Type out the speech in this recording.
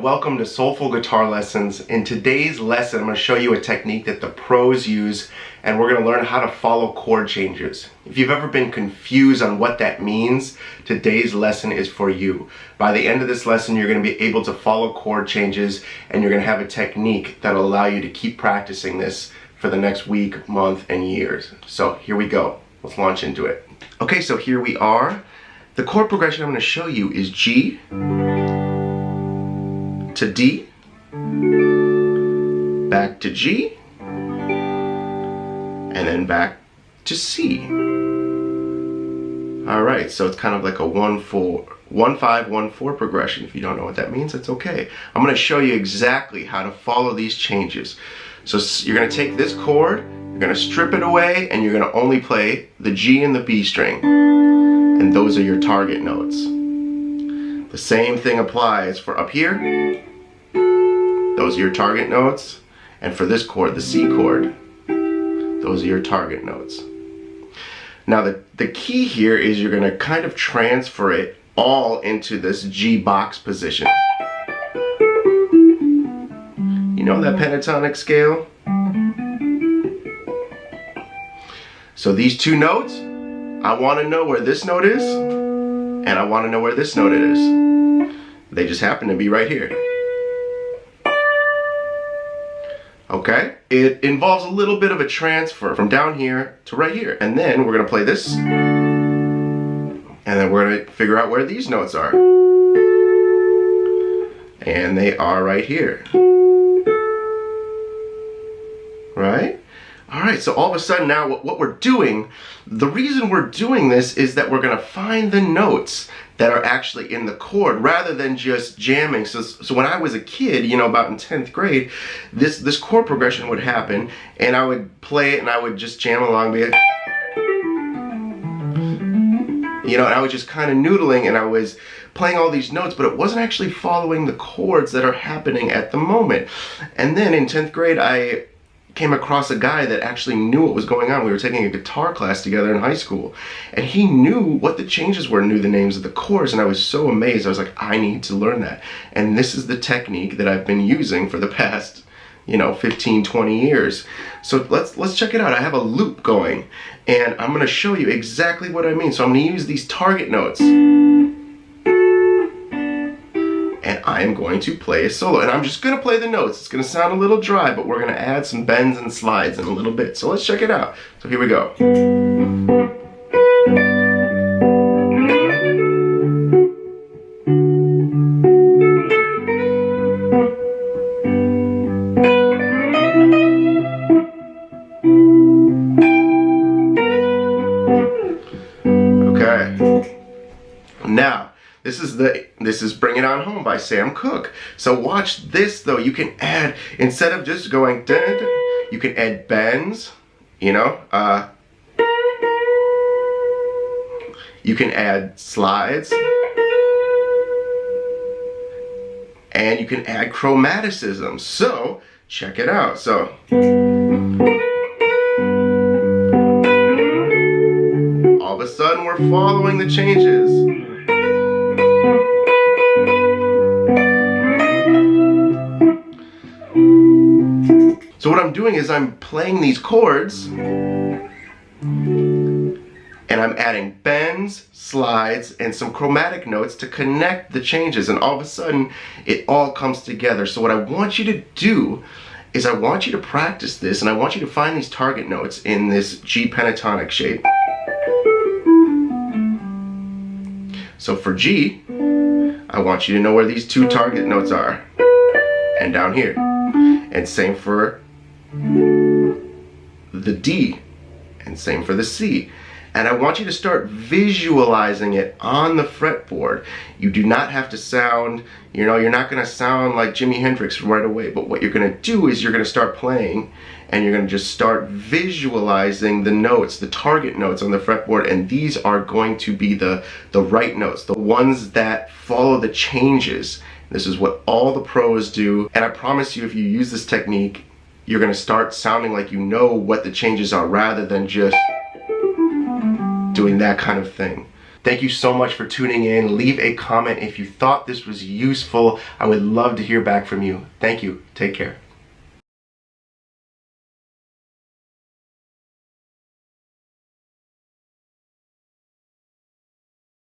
welcome to Soulful Guitar Lessons. In today's lesson, I'm going to show you a technique that the pros use, and we're going to learn how to follow chord changes. If you've ever been confused on what that means, today's lesson is for you. By the end of this lesson, you're going to be able to follow chord changes, and you're going to have a technique that'll allow you to keep practicing this for the next week, month, and years. So here we go. Let's launch into it. Okay, so here we are. The chord progression I'm going to show you is G to D, back to G, and then back to C. Alright, so it's kind of like a 1-5-1-4 progression. If you don't know what that means, that's okay. I'm going to show you exactly how to follow these changes. So you're going to take this chord, you're going to strip it away, and you're going to only play the G and the B string. And those are your target notes. The same thing applies for up here. Those are your target notes. And for this chord, the C chord, those are your target notes. Now the key here is you're going to kind of transfer it all into this G box position. You know that pentatonic scale? So these two notes, I want to know where this note is, and I want to know where this note is. They just happen to be right here. Okay? It involves a little bit of a transfer from down here to right here. And then we're going to play this, and then we're going to figure out where these notes are. And they are right here. Right? Alright, so all of a sudden now what we're doing, the reason we're doing this is that we're going to find the notes that are actually in the chord rather than just jamming. So when I was a kid, you know, about in 10th grade, this chord progression would happen and I would play it and I would just jam along, you know, and I was just kind of noodling and I was playing all these notes, but it wasn't actually following the chords that are happening at the moment. And then in 10th grade, I came across a guy that actually knew what was going on. We were taking a guitar class together in high school, and he knew what the changes were, knew the names of the chords, and I was so amazed. I was like, I need to learn that. And this is the technique that I've been using for the past, you know, 15, 20 years. So let's check it out. I have a loop going, and I'm gonna show you exactly what I mean. So I'm gonna use these target notes, and I am going to play a solo. And I'm just going to play the notes. It's going to sound a little dry, but we're going to add some bends and slides in a little bit. So let's check it out. So here we go. Okay. Now, this is Bring It On Home by Sam Cooke. So watch this though. You can add, instead of just going dun, dun, you can add bends, you know, you can add slides, and you can add chromaticism. So check it out. So all of a sudden we're following the changes. So what I'm doing is I'm playing these chords and I'm adding bends, slides, and some chromatic notes to connect the changes, and all of a sudden it all comes together. So what I want you to do is I want you to practice this, and I want you to find these target notes in this G pentatonic shape. So for G, I want you to know where these two target notes are, and down here. And same for the D, and same for the C. And I want you to start visualizing it on the fretboard. You do not have to sound, you know, you're not going to sound like Jimi Hendrix right away, but what you're going to do is you're going to start playing and you're going to just start visualizing the notes, the target notes on the fretboard, and these are going to be the right notes, the ones that follow the changes. This is what all the pros do, and I promise you if you use this technique, you're going to start sounding like you know what the changes are rather than just doing that kind of thing. Thank you so much for tuning in. Leave a comment if you thought this was useful. I would love to hear back from you. Thank you. Take care.